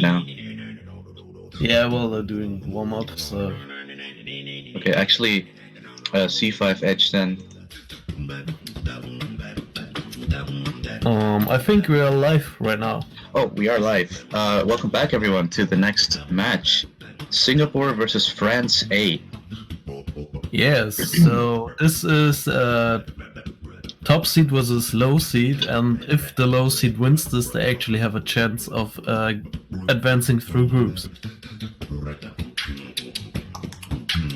now. Yeah, well, they're doing warm-up, so... Okay, actually, C5 edge then. I think we are live right now. Oh, we are live. Welcome back, everyone, to the next match. Singapore versus France A. Yes, so this is top seed versus low seed, and if the low seed wins this, they actually have a chance of advancing through groups.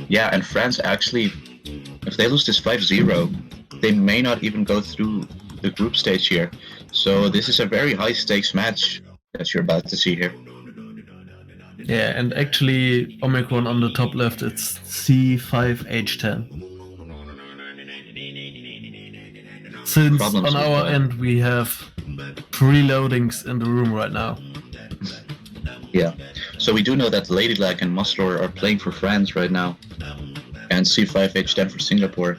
Yeah, and France actually, if they lose this 5-0, they may not even go through the group stage here. So this is a very high stakes match that you're about to see here. Yeah, and actually Omicron on the top left, it's C5H10. Since Problems on with our that. end we have 3 loadings in the room right now. Yeah, so we do know that Ladylike and Musler are playing for France right now, and C5H10 for Singapore,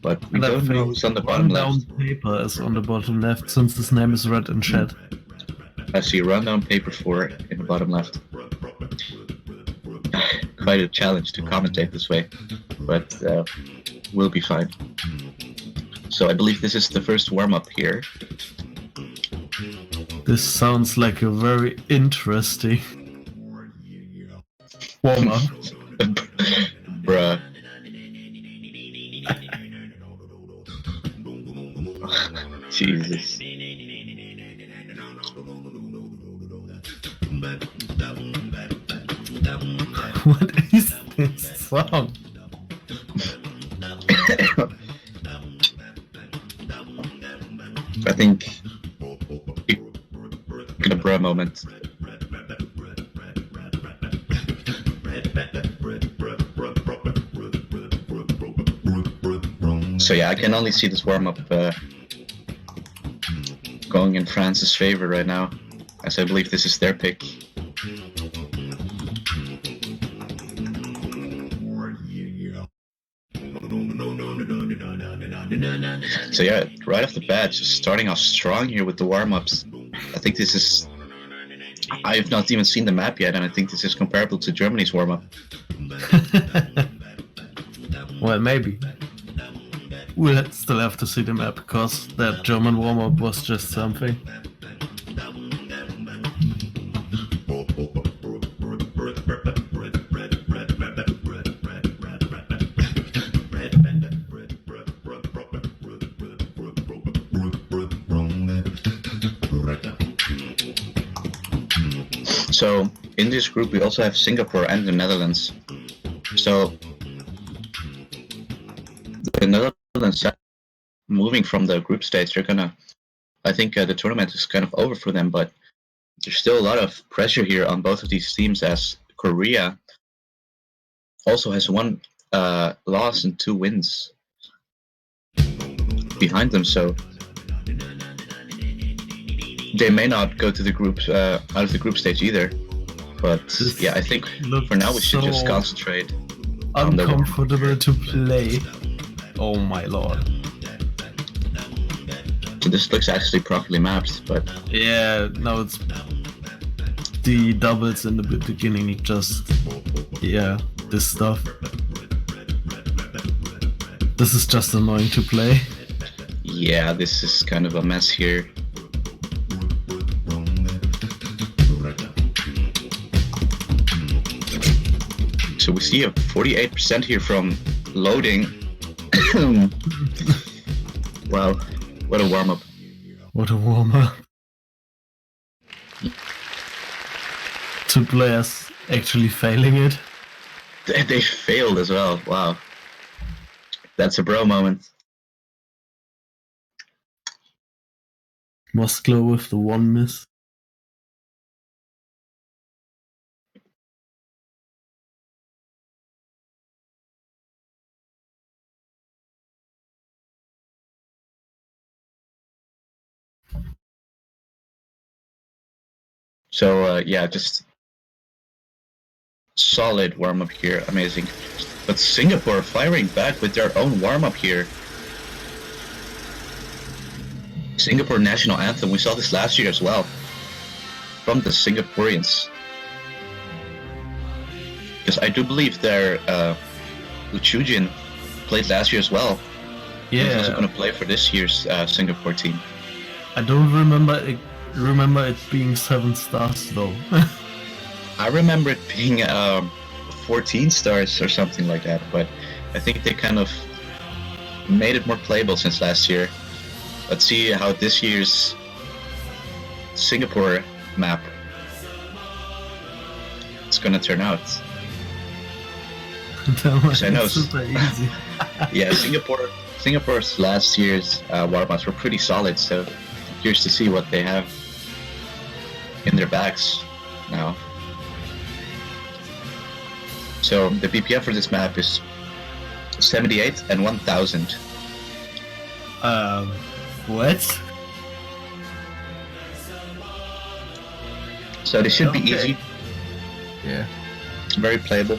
but we don't know who's on the bottom left. Rundown paper is on the bottom left, since his name is red in chat. I see rundown paper 4 in the bottom left. Quite a challenge to commentate this way, but we'll be fine. So I believe this is the first warm-up here. This sounds like a very interesting warm-up. Bruh. Jesus. What is this song? I think get a bruh moment. So yeah, I can only see this warm-up going in France's favor right now, as I believe this is their pick. So yeah, right off the bat, just starting off strong here with the warm-ups. I think this is... I have not even seen the map yet, and I think this is comparable to Germany's warm-up. Well, maybe. We'll still have to see the map, because that German warm-up was just something. So in this group we also have Singapore and the Netherlands. So the Netherlands moving from the group stage, they're gonna... I think the tournament is kind of over for them, but there's still a lot of pressure here on both of these teams, as Korea also has 1 loss and 2 wins behind them, so they may not go to the group out of the group stage either. But yeah, I think for now we should just concentrate on the uncomfortable to play. Oh my lord. So this looks actually properly mapped, but yeah, no, it's the doubles in the beginning, just yeah, this stuff. This is just annoying to play. Yeah, this is kind of a mess here. So we see a 48% here from loading. Wow, what a warm-up. What a warm-up. 2 players actually failing it. They failed as well, wow. That's a bro moment. Moskler with the 1 miss. So yeah, just solid warm-up here, amazing. But Singapore firing back with their own warm-up here. Singapore national anthem, we saw this last year as well. from the Singaporeans. Because I do believe their Uchujin played last year as well. Yeah. He's also going to play for this year's Singapore team. I don't remember it being 7 stars though. I remember it being 14 stars or something like that, but I think they kind of made it more playable since last year. Let's see how this year's Singapore map is going to turn out. I know, super easy. Yeah, Singapore's last year's warm-ups were pretty solid, so I'm curious to see what they have in their bags now. So the BPM for this map is 78 and 1000. What? So this should be easy. Yeah. Very playable.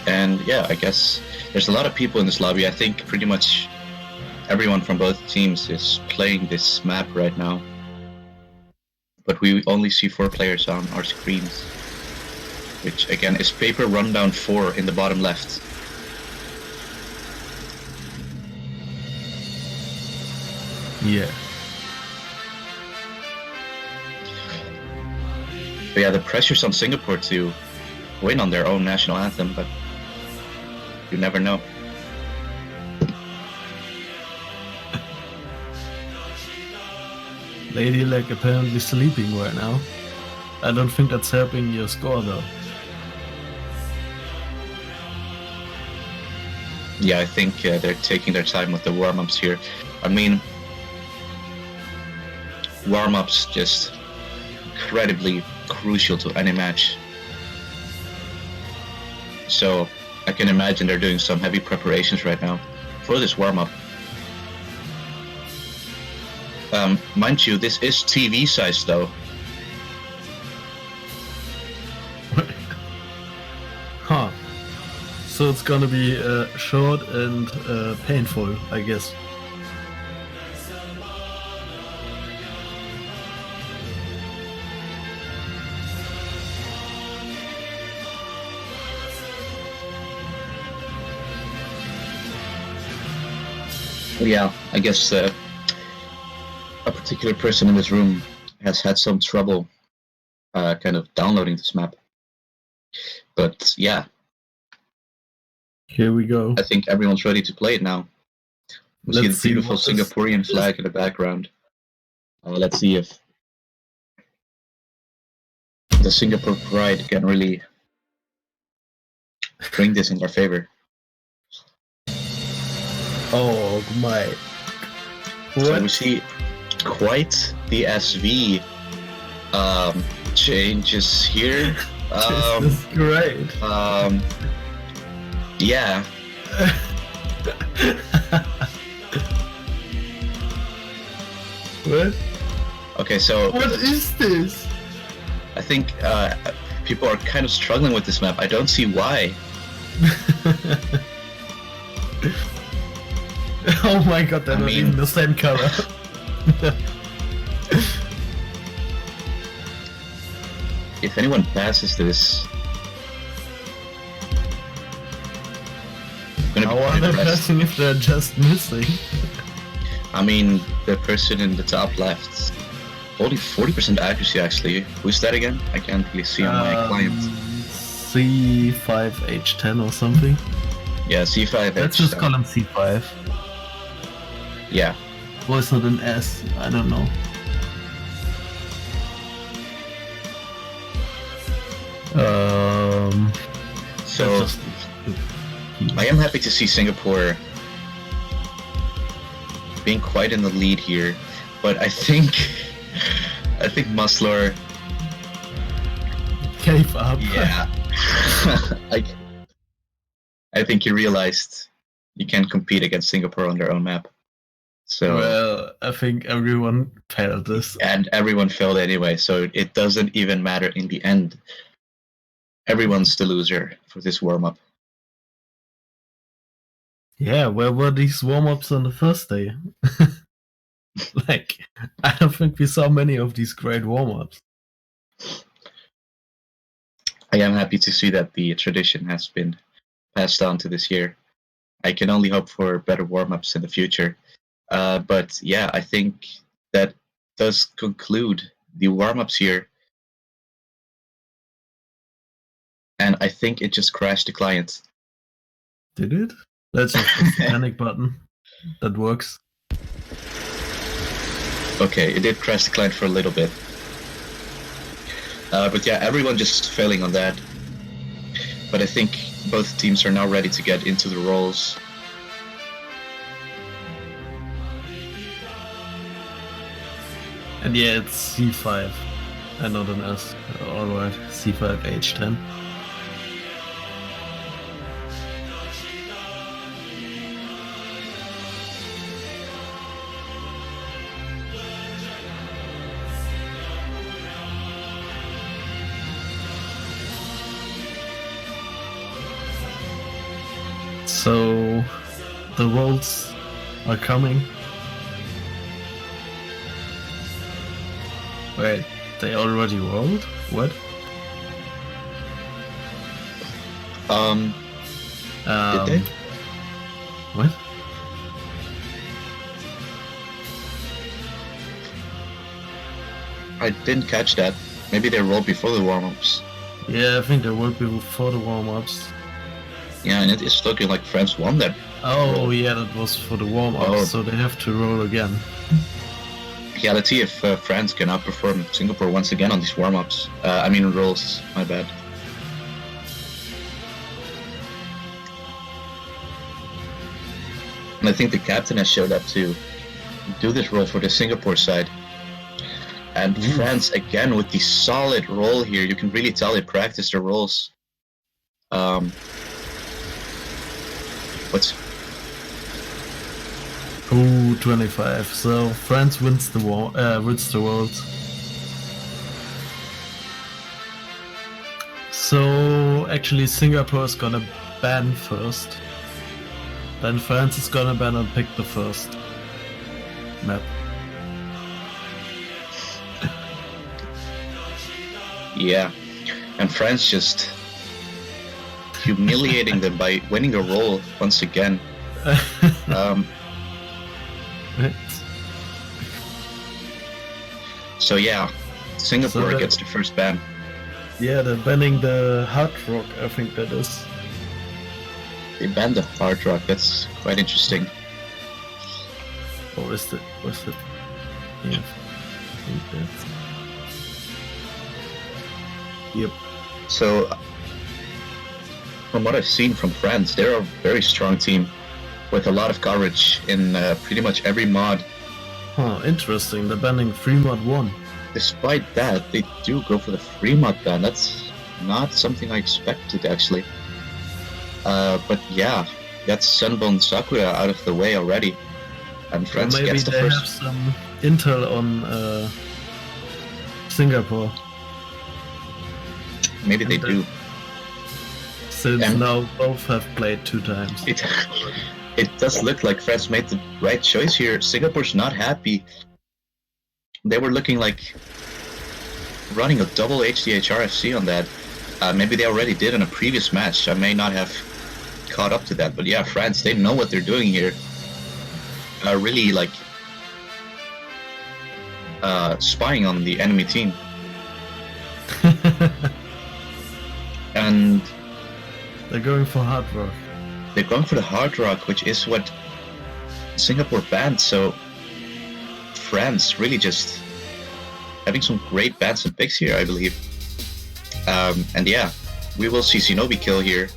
And yeah, I guess there's a lot of people in this lobby. I think pretty much everyone from both teams is playing this map right now. But we only see 4 players on our screens, which again is paper rundown 4 in the bottom left. Yeah. But yeah, the pressure's on Singapore to win on their own national anthem, but you never know. Ladylike apparently sleeping right now. I don't think that's helping your score though. Yeah, I think they're taking their time with the warm-ups here. I mean, warm-ups just incredibly crucial to any match. So I can imagine they're doing some heavy preparations right now for this warm-up. Mind you, this is TV size though. Huh. So it's gonna be short and painful, I guess. Yeah, I guess a particular person in this room has had some trouble kind of downloading this map. But yeah, here we go. I think everyone's ready to play it now. We see the beautiful Singaporean flag in the background. Let's see if the Singapore pride can really bring this in our favor. Oh my. What? So we see quite the SV changes here. This is great. Yeah. What? Okay, so what is this? I think people are kind of struggling with this map. I don't see why. Oh my god, they're not even the same color. If anyone passes this, I'm gonna be how are they passing if they're just missing? I mean, the person in the top left, only 40% accuracy actually. Who's that again? I can't really see on my client. C5H10 or something. Yeah, C5H10. Let's just call him C5. Yeah. Or is it an S? I don't know. So I am happy to see Singapore being quite in the lead here, but I think Muslor gave up. Yeah. I think he realized you can't compete against Singapore on their own map. So well, I think everyone failed this. And everyone failed anyway, so it doesn't even matter in the end. everyone's the loser for this warm-up. Yeah, where were these warm-ups on the first day? Like, I don't think we saw many of these great warm-ups. I am happy to see that the tradition has been passed on to this year. I can only hope for better warm-ups in the future. But yeah, I think that does conclude the warm-ups here. And I think it just crashed the client. Did it? Let's just press the panic button. That works. Okay, it did crash the client for a little bit. But yeah, everyone just failing on that. But I think both teams are now ready to get into the roles. And yeah, it's C5 and not an S. Alright, C5 H10. So the rolls are coming. Wait, they already rolled? What? Did they? What? I didn't catch that. Maybe they rolled before the warm-ups. Yeah, I think they rolled before the warm-ups. Yeah, and it is looking like France won that. Oh, roll. yeah, that was for the warm-ups, Oh. so they have to roll again. Yeah, let's see if France can outperform Singapore once again on these warm-ups. I mean rolls, my bad. And I think the captain has showed up to do this roll for the Singapore side. And France again with the solid roll here. You can really tell they practiced their rolls. What's 25. So France wins the world. So actually Singapore is gonna ban first. Then France is gonna ban and pick the first map. Yeah, and France just humiliating them by winning the roll once again. So yeah, Singapore gets the first ban. Yeah, they're banning the hard rock, I think that is. They banned the hard rock, that's quite interesting. Or is it? Yeah, I think that's... Yep. So, from what I've seen from France, they're a very strong team with a lot of coverage in pretty much every mod. Huh, interesting. They're banning free mod 1. Despite that, they do go for the free mod ban. That's not something I expected, actually. But yeah, that's Sunbone Sakura out of the way already. And France maybe gets the they first... have some intel on Singapore. Maybe they do. Since now both have played 2 times. It does look like France made the right choice here. Singapore's not happy. They were looking like running a double HDH RFC on that. Maybe they already did in a previous match. I may not have caught up to that. But yeah, France, they know what they're doing here. Really like spying on the enemy team. And they're going for hard rock. They're going for the hard rock, which is what Singapore banned. So France really just having some great bans and picks here, I believe. And yeah, we will see Shinobi Kill here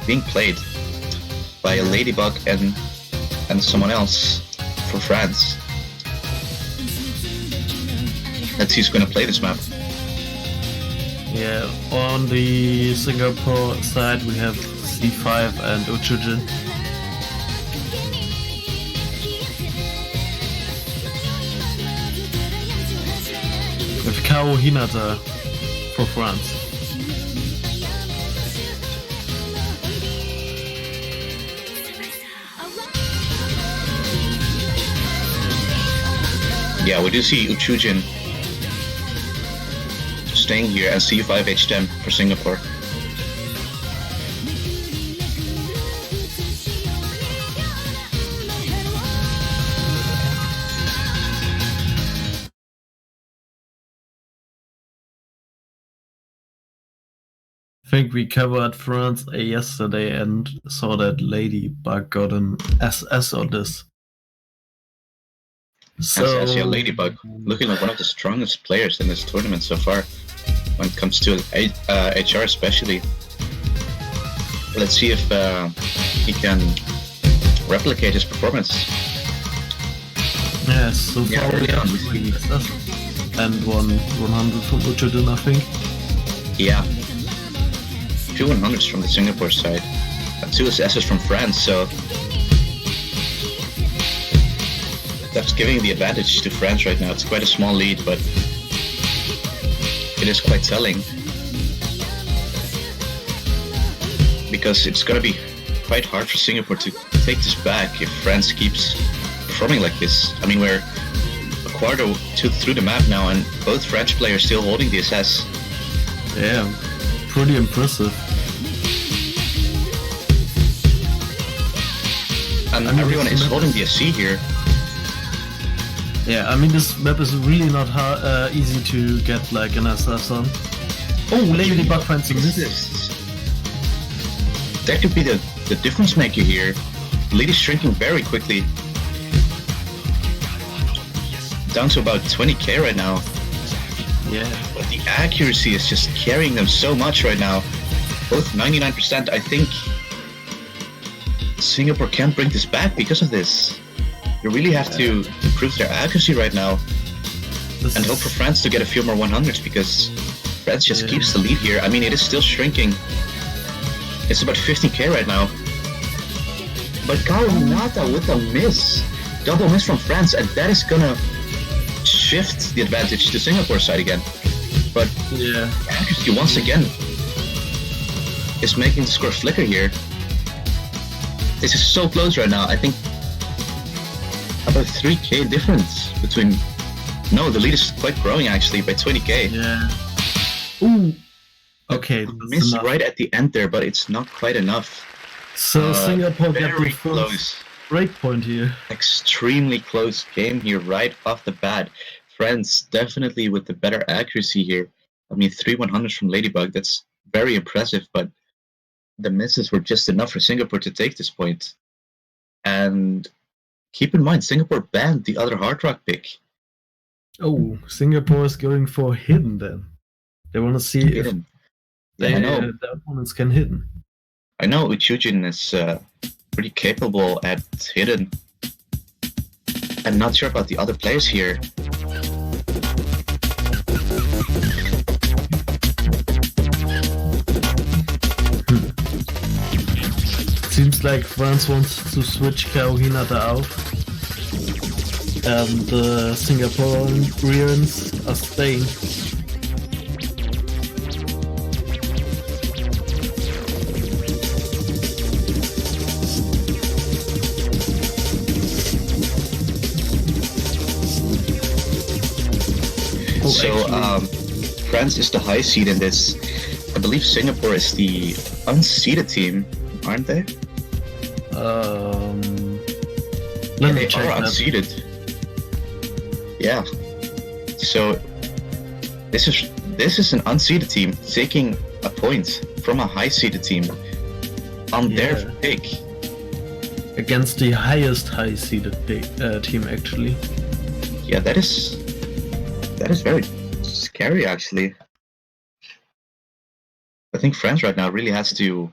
being played by a Ladybug and someone else for France. Let's see who's going to play this map. Yeah, on the Singapore side we have C5 and Uchujin. With Kao Hinata for France. Yeah, we do see Uchujin staying here and c5 h10 for Singapore. I think we covered France yesterday and saw that Ladybug got an SS on this. So, yeah, Ladybug looking like one of the strongest players in this tournament so far when it comes to HR especially. Let's see if he can replicate his performance. yeah, so far early on, we SS and 100 from Uchudin, I think. Yeah. 2 100s from the Singapore side. 2 SSs from France, so that's giving the advantage to France right now. It's quite a small lead, but it is quite telling. Because it's going to be quite hard for Singapore to take this back if France keeps performing like this. I mean, we're a quarter through the map now, and both French players still holding the SS. Yeah, pretty impressive. And everyone is holding the SC here. Yeah, I mean, this map is really not easy to get like an SS on. Oh, Ladybug finds a miss. That could be the difference maker here. The lead is shrinking very quickly. Down to about 20k right now. Yeah. But the accuracy is just carrying them so much right now. Both 99%. I think Singapore can't bring this back because of this. They really have to improve their accuracy right now. And hope for France to get a few more 100s, because France just keeps the lead here. I mean, it is still shrinking. It's about 50k right now. But Kawinata with a miss. Double miss from France, and that is gonna shift the advantage to Singapore side again. But accuracy once again is making the score flicker here. This is so close right now. I think about 3k difference between... No, the lead is quite growing actually by 20k. Yeah. Ooh. Okay. Miss right at the end there, but it's not quite enough. So Singapore got the very first close. breakpoint here. Extremely close game here right off the bat. France definitely with the better accuracy here. I mean, 3 100s from Ladybug, that's very impressive, but the misses were just enough for Singapore to take this point. And keep in mind, Singapore banned the other Hard Rock pick. Oh, Singapore is going for hidden then. They want to see Hidden. if I know. the opponents can hidden. I know Uchujin is pretty capable at hidden. I'm not sure about the other players here. Seems like France wants to switch Hinata out. And the Singaporeans are staying. So France is the high seed in this. I believe Singapore is the unseeded team, aren't they? Let me they check are that. unseeded. Yeah. So this is an unseeded team taking a point from a high seeded team on their pick Against the highest high seeded team actually. Yeah, that is very scary actually. I think France right now really has to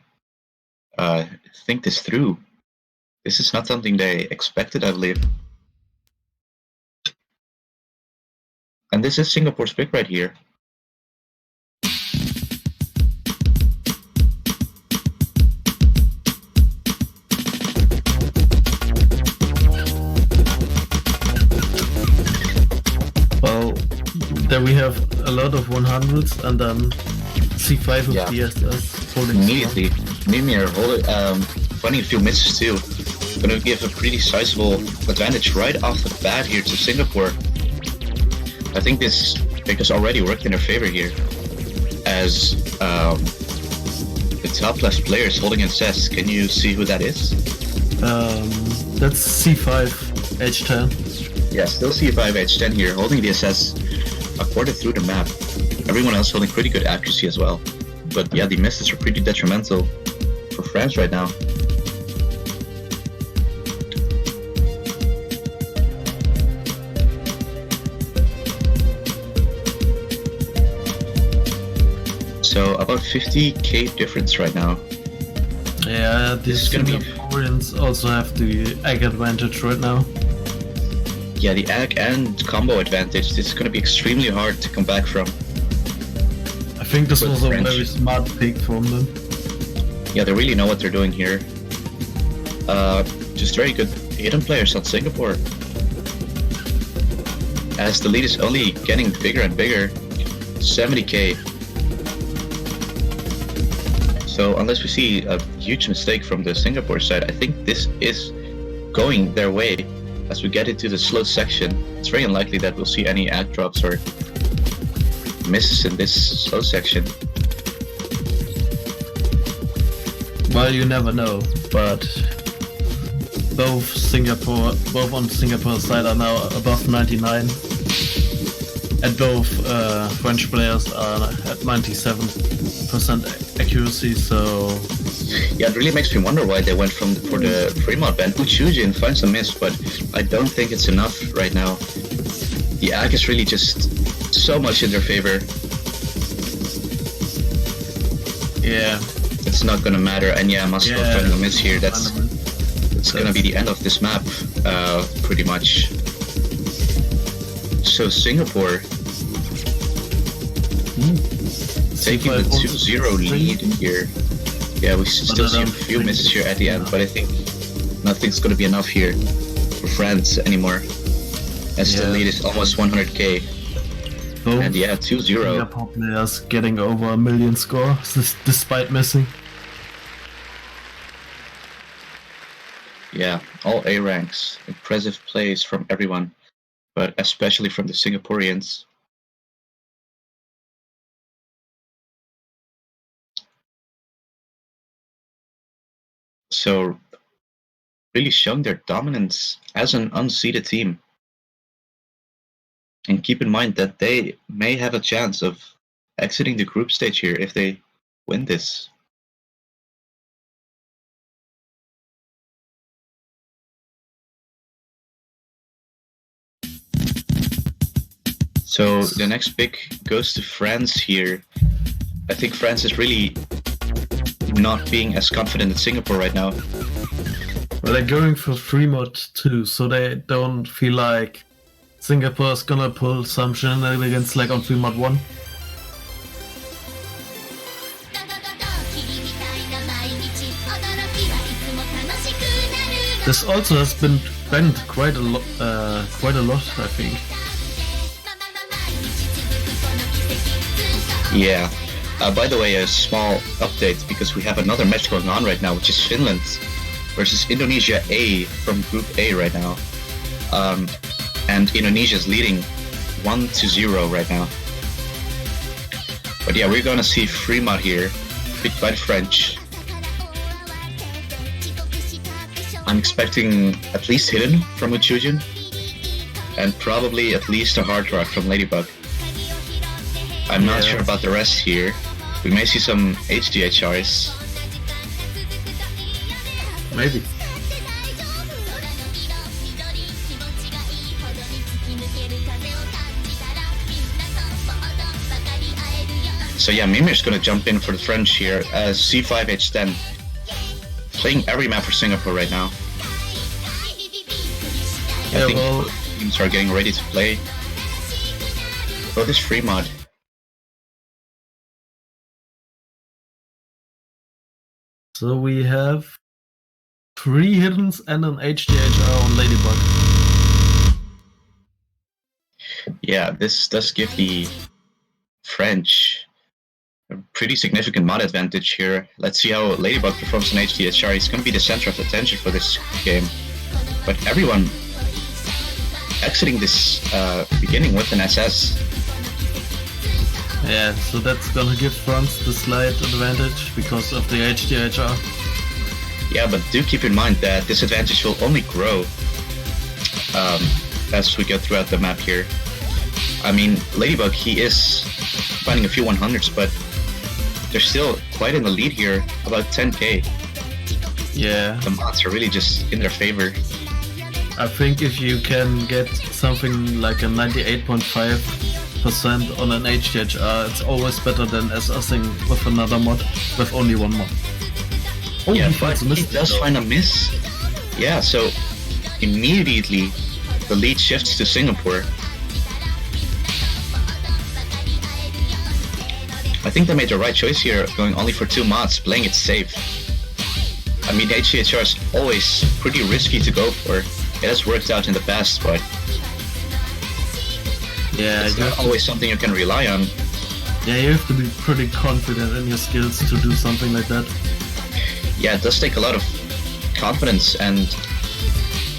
think this through. This is not something they expected, I believe. And this is Singapore's pick right here. Well, there we have a lot of 100s and then C5 of DSS holding immediately. Mimir finding a few misses too. Gonna give a pretty sizable advantage right off the bat here to Singapore. I think this pick has already worked in their favor here, as the top left player is holding SS. Can you see who that is? That's C5 H10. Yeah, still C5 H10 here, holding the SS a quarter through the map. Everyone else holding pretty good accuracy as well. But yeah, the misses are pretty detrimental for France right now. So about 50k difference right now. Yeah, This is gonna be- Singaporeans also have the egg advantage right now. Yeah, the ag and combo advantage. This is going to be extremely hard to come back from. I think this With was a French. very smart pick from them. Yeah, they really know what they're doing here. Just very good hidden players on Singapore. As the lead is only getting bigger and bigger. 70k. So unless we see a huge mistake from the Singapore side, I think this is going their way. As we get into the slow section, it's very unlikely that we'll see any ad drops or misses in this slow section. Well, you never know, but both on Singapore side are now above 99, and both French players are at 97% accuracy. So Yeah, it really makes me wonder why they went for the Fremont ban. Uchujin finds a miss, but I don't think it's enough right now. The ag is really just so much in their favor. yeah, It's not gonna matter, and yeah, Moscow Yeah. finding a miss here. It's gonna be the end of this map, pretty much. So Singapore taking the 2-0 lead here. Yeah, we still see a few misses here at the end, but I think nothing's gonna be enough here for France anymore. As the Yeah. lead is almost 100k. both And yeah, 2-0. Singapore players getting over a million score despite missing. Yeah, all A ranks. Impressive plays from everyone, but especially from the Singaporeans. So, really showing their dominance as an unseeded team. And keep in mind that they may have a chance of exiting the group stage here if they win this. So the next pick goes to France here. I think France is really not being as confident as Singapore right now. Well, they're going for free mod too, so they don't feel like Singapore's gonna pull some shenanigans like on free mod 1. This also has been banned quite a lot, I think. Yeah. By the way, a small update because we have another match going on right now, which is Finland versus Indonesia A from Group A right now. And Indonesia is leading 1-0 right now. But yeah, we're gonna see Fremont here, picked by the French. I'm expecting at least hidden from Uchujin, and probably at least a hard rock from Ladybug. I'm not sure about the rest here. We may see some HDHRs. Maybe. So yeah, Mimir's gonna jump in for the French here as C5H10. Playing every map for Singapore right now. I think teams are getting ready to play. Oh, this free mod. So we have 3 hiddens and an HDHR on Ladybug. Yeah, this does give the French a pretty significant mod advantage here. Let's see how Ladybug performs in HDHR. He's going to be the center of attention for this game. But everyone exiting this beginning with an SS. Yeah, so that's gonna give France the slight advantage because of the HDHR. Yeah, but do keep in mind that this advantage will only grow as we go throughout the map here. I mean, Ladybug, he is finding a few 100s, but they're still quite in the lead here, about 10k. Yeah. The mods are really just in their favor. I think if you can get something like a 98.5% on an HDHR, it's always better than SSing with another mod, with only one mod. Oh, yeah, he finds a miss. He does find a miss. Yeah, so immediately the lead shifts to Singapore. I think they made the right choice here, going only for 2 mods, playing it safe. I mean, HDHR is always pretty risky to go for. It has worked out in the past, but yeah, it's not always something you can rely on. Yeah, you have to be pretty confident in your skills to do something like that. Yeah, it does take a lot of confidence, and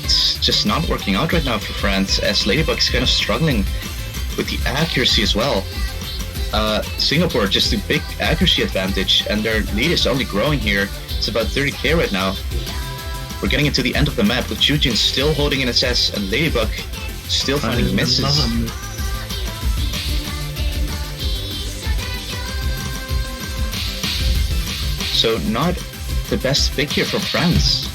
it's just not working out right now for France, as Ladybug is kind of struggling with the accuracy as well. Singapore just a big accuracy advantage, and their lead is only growing here. It's about 30k right now. We're getting into the end of the map with Chujin still holding an SS and Ladybug still finding misses. So not the best pick here for France.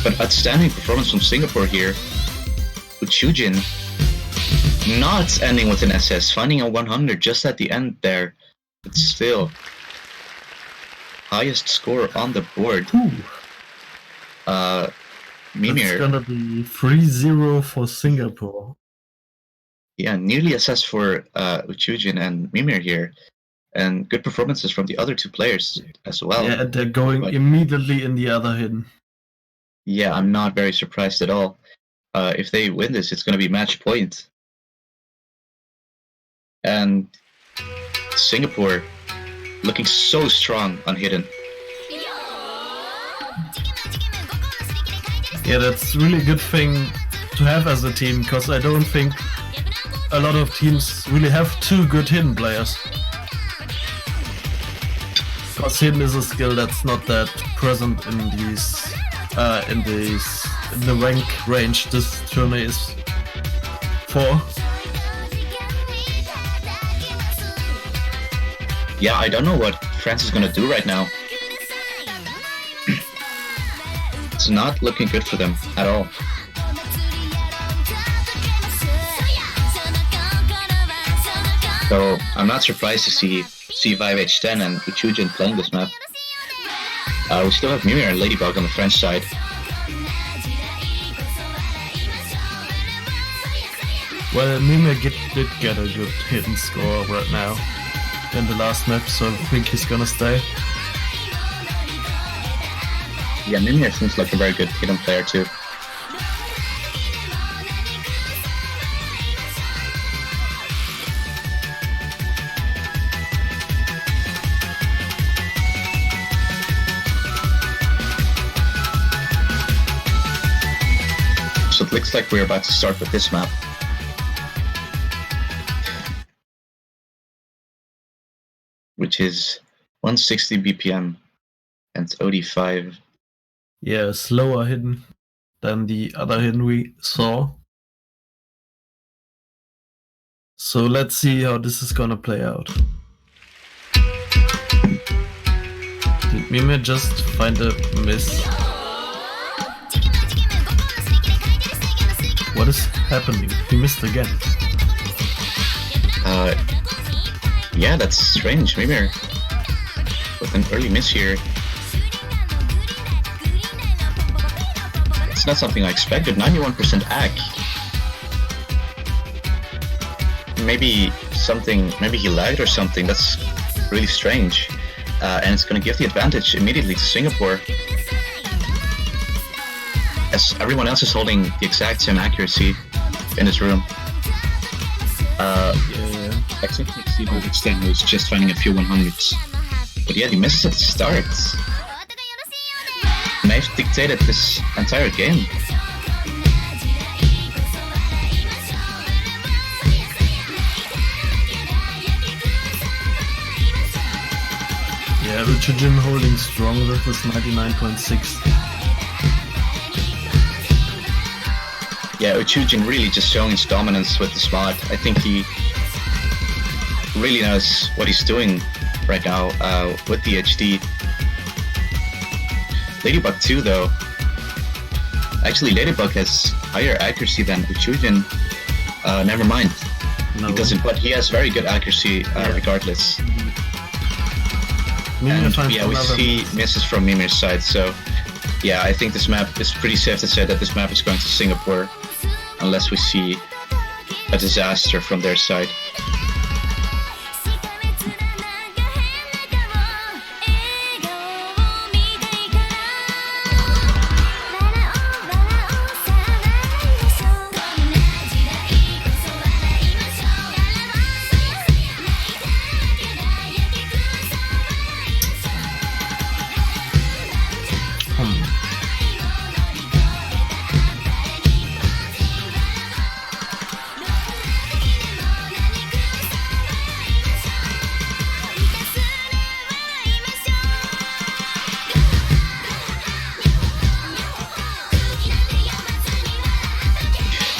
But outstanding performance from Singapore here, with Chujin not ending with an SS, finding a 100 just at the end there, but still highest score on the board. Mimir. It's gonna be 3-0 for Singapore. Yeah, nearly SS for Chujin and Mimir here, and good performances from the other 2 players as well. Yeah, and they're going immediately in the other hidden. Yeah, I'm not very surprised at all. If they win this, it's going to be match point. And Singapore looking so strong on hidden. Yeah, that's really a good thing to have as a team, because I don't think a lot of teams really have 2 good hidden players. Because hidden is a skill that's not that present in these in the rank range this tournament is for. Yeah, I don't know what France is going to do right now. It's not looking good for them at all. So I'm not surprised to see C5H10 and Uchujin playing this map. We still have Mimir and Ladybug on the French side. Well, Mimir did get a good hidden score right now in the last map, so I think he's gonna stay. Yeah, Mimir seems like a very good hidden player too. So it looks like we're about to start with this map. Which is 160 BPM and OD5. Yeah, slower hidden than the other hidden we saw. So let's see how this is gonna play out. Did Mimir just find a miss? What is happening? He missed again. Yeah, that's strange. Mimir with an early miss here. It's not something I expected. 91% AC. Maybe he lagged or something. That's really strange. And it's going to give the advantage immediately to Singapore, as everyone else is holding the exact same accuracy in this room. I think C5H10 was just finding a few 100s. But yeah, he misses at the start. may have dictated this entire game. Yeah, Uchujin holding strong with his 99.6. Yeah, Uchujin really just showing his dominance with this mod. I think he really knows what he's doing right now with the HD. Ladybug too, though. Actually, Ladybug has higher accuracy than Uchujin. Never mind. No. He doesn't, but he has very good accuracy regardless. And yeah, we see misses from Mimir's side, so yeah, I think this map is pretty safe to say that this map is going to Singapore, unless we see a disaster from their side.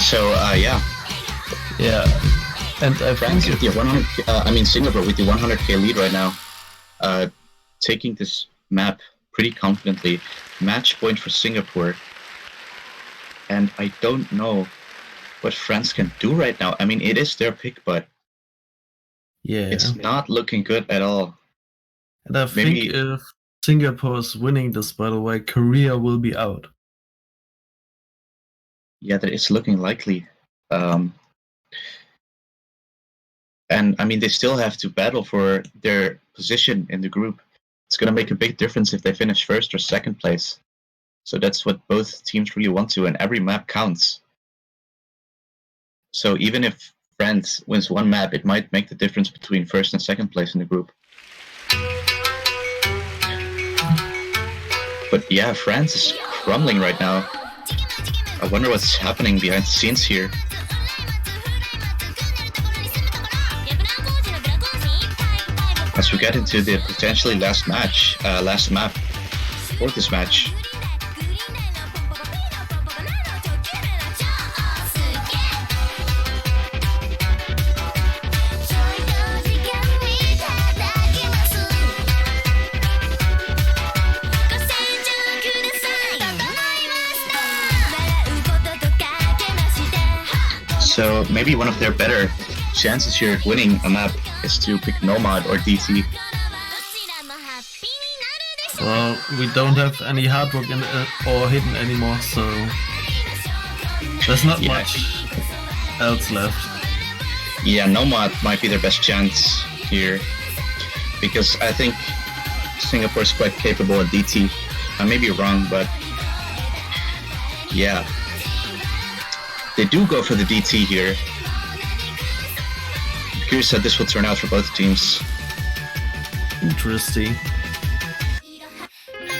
So yeah, and I France with the 100. Singapore with the 100k lead right now, taking this map pretty confidently. Match point for Singapore, and I don't know what France can do right now. I mean, it is their pick, but yeah, it's not looking good at all. And I think if Singapore is winning this, by the way, Korea will be out. Yeah, that is looking likely. And I mean, they still have to battle for their position in the group. It's going to make a big difference if they finish first or second place. So that's what both teams really want to, and every map counts. So even if France wins one map, it might make the difference between first and second place in the group. But yeah, France is crumbling right now. I wonder what's happening behind the scenes here. As we get into the potentially last map for this match. So maybe one of their better chances here at winning a map is to pick Nomad or DT. Well, we don't have any hard work in or hidden anymore, so there's not much else left. Yeah, Nomad might be their best chance here, because I think Singapore is quite capable at DT. I may be wrong, but yeah. They do go for the DT here. I'm curious how this will turn out for both teams. Interesting.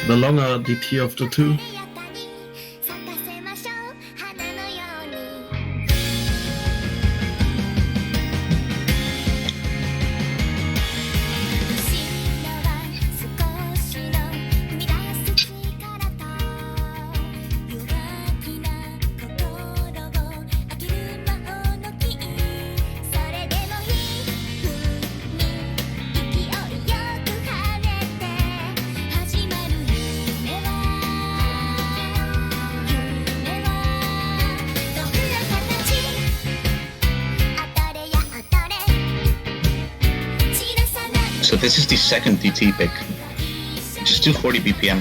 The longer DT of the two. So this is the second DT pick, which is 240 BPM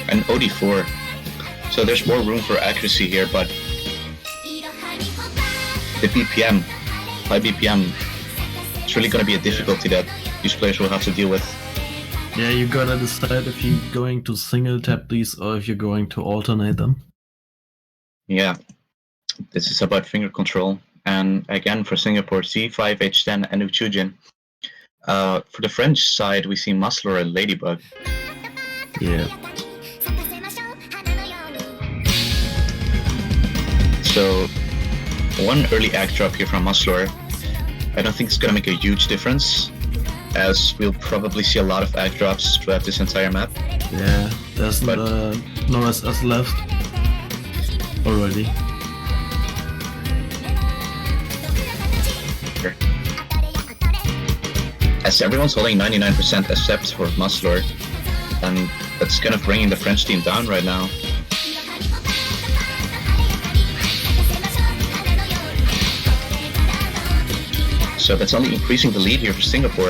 and OD4. So there's more room for accuracy here, but the BPM, high BPM, it's really going to be a difficulty that these players will have to deal with. Yeah, you gotta decide if you're going to single tap these or if you're going to alternate them. Yeah, this is about finger control. And again, for Singapore, C5, H10, and Uchujin. For the French side, we see Musler and Ladybug. Yeah. So one early ag drop here from Musler. I don't think it's gonna make a huge difference, as we'll probably see a lot of ag drops throughout this entire map. Yeah, there's no SS left already. As everyone's holding 99% except for Musler, and that's kind of bringing the French team down right now. So that's only increasing the lead here for Singapore.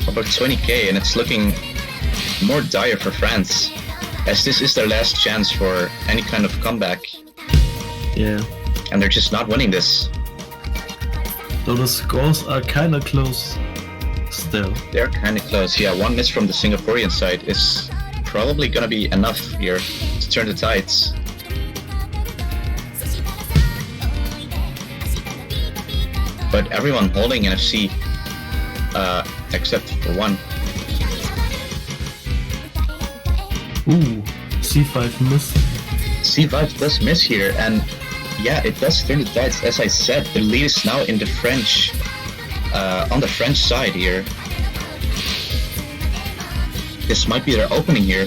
About 20k, and it's looking more dire for France, as this is their last chance for any kind of comeback. Yeah. And they're just not winning this. So the scores are kind of close still. They're kind of close, yeah. One miss from the Singaporean side is probably gonna be enough here to turn the tides. But everyone holding NFC, except for one. Ooh, C5 miss. C5 does miss here, and yeah, it does turn the tides. As I said, the lead is now in the French, on the French side here. This might be their opening here,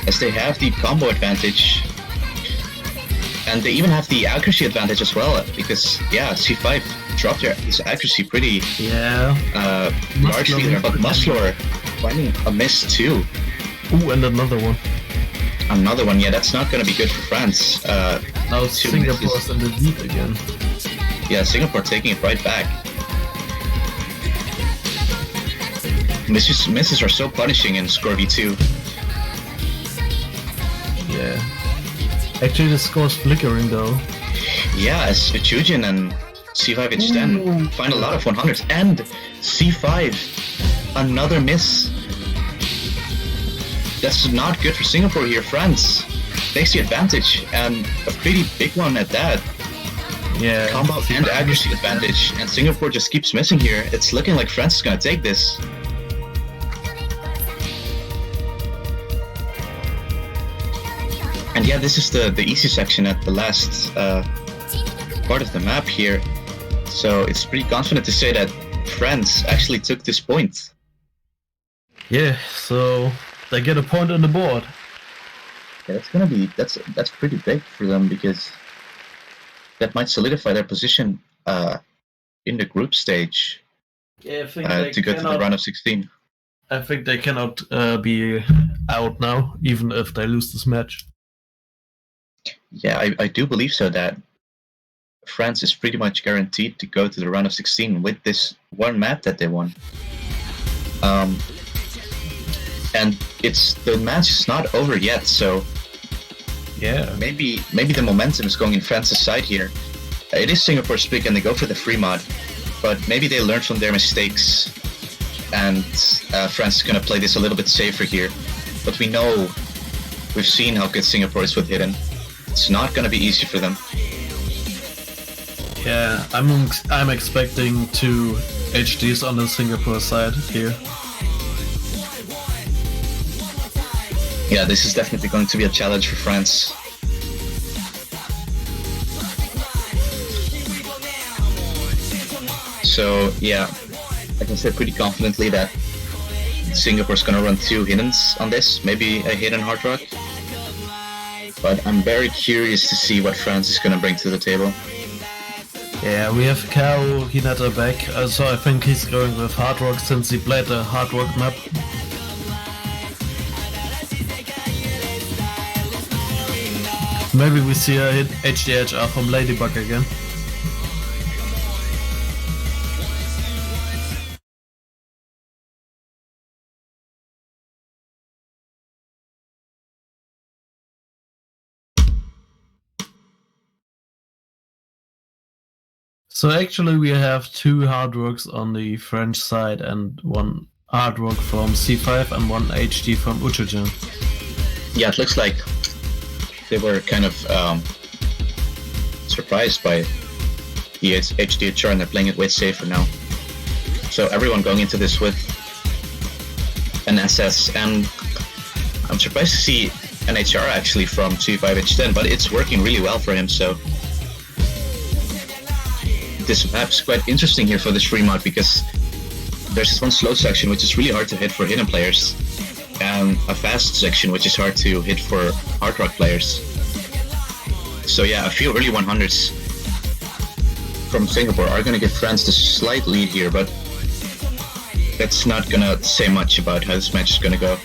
as they have the combo advantage. And they even have the accuracy advantage as well, because yeah, C5 dropped his accuracy pretty largely there, but Musler finding a miss too. Ooh, and another one. Another one, yeah, that's not going to be good for France. Now Singapore's in the lead again. Yeah, Singapore taking it right back. Misses are so punishing in Score V2. Yeah. Actually, the score's flickering though. Yeah, as Vichujin and C5H10 find a lot of 100s, and C5, another miss. That's not good for Singapore here. France takes the advantage, and a pretty big one at that. Yeah. Combo and accuracy advantage, and Singapore just keeps missing here. It's looking like France is gonna take this. And yeah, this is the easy section at the last part of the map here. So it's pretty confident to say that France actually took this point. Yeah, so they get a point on the board. Yeah, that's pretty big for them, because that might solidify their position in the group stage. Yeah, I think to go to the round of 16. I think they cannot be out now, even if they lose this match. Yeah, I do believe so, that France is pretty much guaranteed to go to the round of 16 with this one map that they won. And the match is not over yet, so yeah, maybe the momentum is going in France's side here. It is Singapore's pick and they go for the free mod, but maybe they learn from their mistakes, and France is going to play this a little bit safer here. But we've seen how good Singapore is with hidden. It's not going to be easy for them. Yeah, I'm expecting 2 HDs on the Singapore side here. Yeah, this is definitely going to be a challenge for France. So yeah, I can say pretty confidently that Singapore's gonna run 2 hiddens on this, maybe a hidden hard rock. But I'm very curious to see what France is gonna bring to the table. Yeah, we have Kao Hinata back, so I think he's going with hard rock since he played the hard rock map. Maybe we see a hit HDHR from Ladybug again. So actually we have 2 hard rocks on the French side and 1 hard rock from C5 and 1 HD from Uchujin. Yeah, it looks like they were kind of surprised by the HDHR and they're playing it way safer now. So everyone going into this with an SS, and I'm surprised to see an HR actually from G5H10, but it's working really well for him, so this map's quite interesting here for this free mod because there's this one slow section which is really hard to hit for hidden players, and a fast section which is hard to hit for hard rock players. So yeah, I feel early 100s from Singapore are gonna give France the slight lead here, but that's not gonna say much about how this match is gonna go,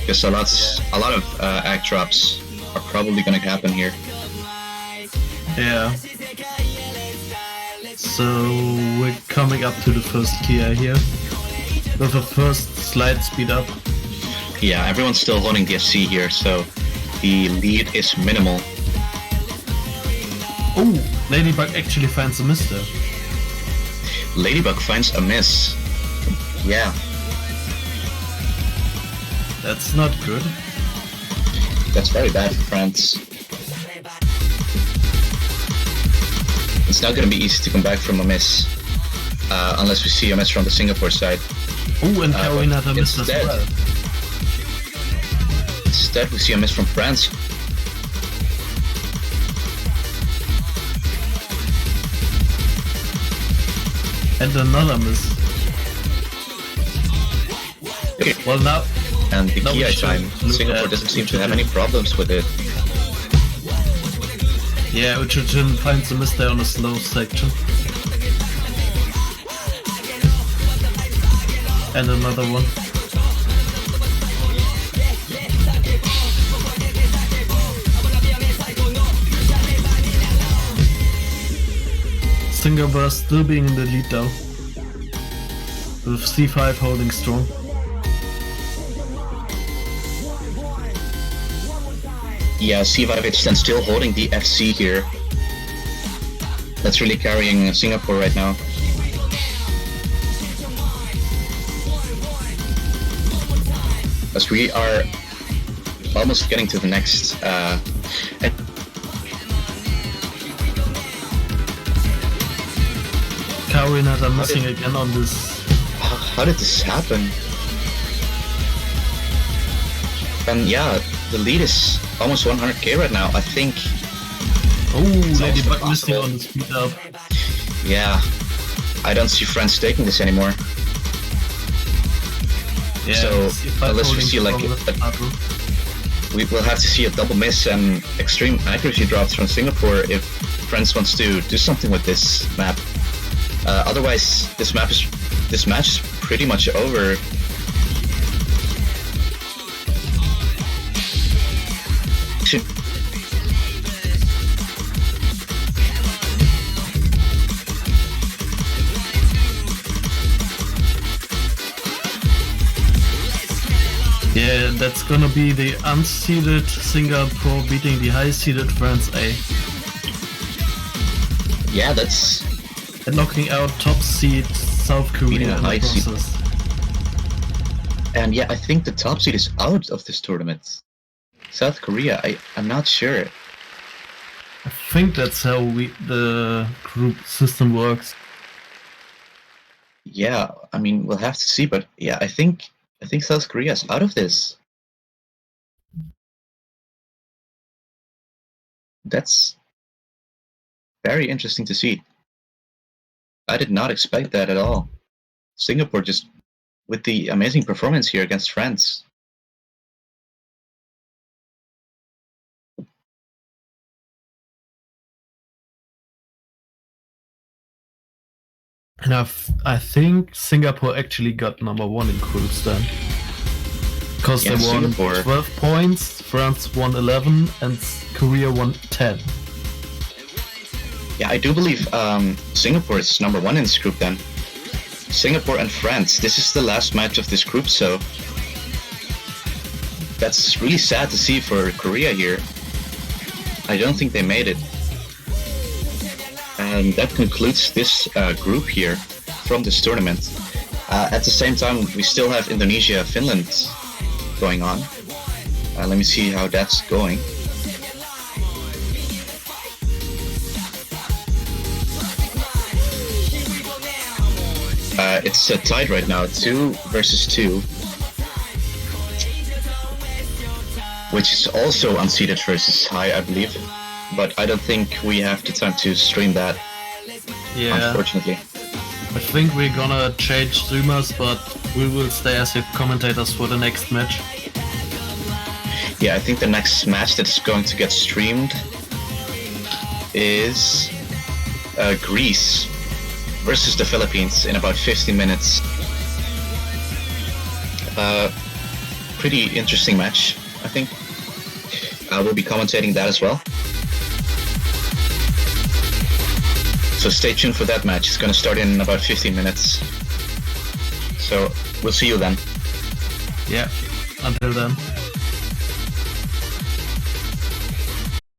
because a lot of act drops are probably gonna happen here. Yeah. So we're coming up to the first Kia here, with a first slight speed up. Yeah, everyone's still holding the FC here, so the lead is minimal. Oh, Ladybug actually finds a miss there. Ladybug finds a miss. Yeah. That's not good. That's very bad for France. It's not gonna be easy to come back from a miss, unless we see a miss from the Singapore side. Oh, and Carolina had a miss as well. Instead, we see a miss from France. And another miss. Okay. Well, now... And the Kia time, Singapore doesn't seem to have any problems with it. Yeah, Uchichen finds a miss there on a slow section. And another one. Singapore still being in the lead though, with C5 holding strong. Yeah, C5H10 still holding the FC here. That's really carrying Singapore right now. As we are almost getting to the next Carolina are missing again on this. How did this happen? And yeah, the lead is almost 100k right now, I think. Oh, Ladybug missing on the speed up. Yeah, I don't see France taking this anymore. Yeah, so unless we see like we will have to see a double miss and extreme accuracy drops from Singapore if France wants to do something with this map. Otherwise, this match is pretty much over. Yeah, that's gonna be the unseeded Singapore beating the high-seeded France A. Yeah, that's... And knocking out top seed South Korea in the process. And yeah, I think the top seed is out of this tournament. South Korea, I'm not sure. I think that's how the group system works. Yeah, I mean, we'll have to see, but yeah, I think South Korea is out of this. That's very interesting to see. I did not expect that at all. Singapore just with the amazing performance here against France. And I think Singapore actually got number 1 in groups then. Because they won 12 points, France won 11, and Korea won 10. Yeah, I do believe Singapore is number 1 in this group then. Singapore and France, this is the last match of this group, so that's really sad to see for Korea here. I don't think they made it. And that concludes this group here from this tournament. At the same time, we still have Indonesia, Finland going on. Let me see how that's going. It's tied right now, 2 versus 2. which is also unseeded versus high, I believe. But I don't think we have the time to stream that, unfortunately. I think we're gonna change streamers, but we will stay as your commentators for the next match. Yeah, I think the next match that's going to get streamed is Greece versus the Philippines in about 15 minutes. Pretty interesting match, I think. I will be commentating that as well. So stay tuned for that match. It's going to start in about 15 minutes. So we'll see you then. Yeah, until then.